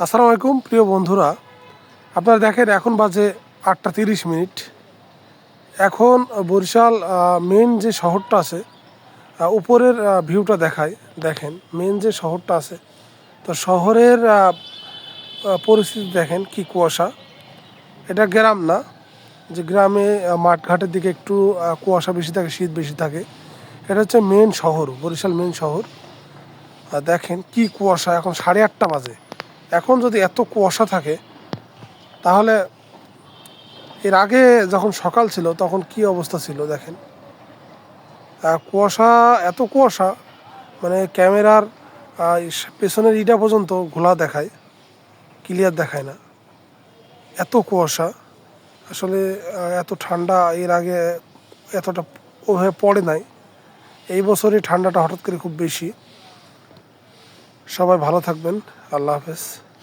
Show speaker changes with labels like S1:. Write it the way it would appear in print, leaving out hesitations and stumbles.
S1: আসসালামু আলাইকুম প্রিয় বন্ধুরা, আপনারা দেখেন এখন বাজে 8টা 30 মিনিট। এখন বরিশাল মেন যে শহরটা আছে, উপরের ভিউটা দেখায়। দেখেন মেন যে শহরটা আছে, তো শহরের পরিস্থিতি দেখেন কি কুয়াশা। এটা গ্রাম না, যে গ্রামে মাঠঘাটের দিকে একটু কুয়াশা বেশি থাকে, শীত বেশি থাকে। এটা হচ্ছে মেন শহর, বরিশাল মেন শহর। দেখেন কি কুয়াশা, এখন 8:30 বাজে। এখন যদি এত কুয়াশা থাকে তাহলে এর আগে যখন সকাল ছিল তখন কি অবস্থা ছিল দেখেন। কুয়াশা, এত কুয়াশা, মানে ক্যামেরার পেছনের ইটা পর্যন্ত ঘোলা দেখায়, ক্লিয়ার দেখায় না, এত কুয়াশা। আসলে এত ঠান্ডা এর আগে এতটা ওভাবে পড়ে নাই। এই বছরই ঠান্ডাটা হঠাৎ করে খুব বেশি। সবাই ভালো থাকবেন। আল্লাহ হাফেজ।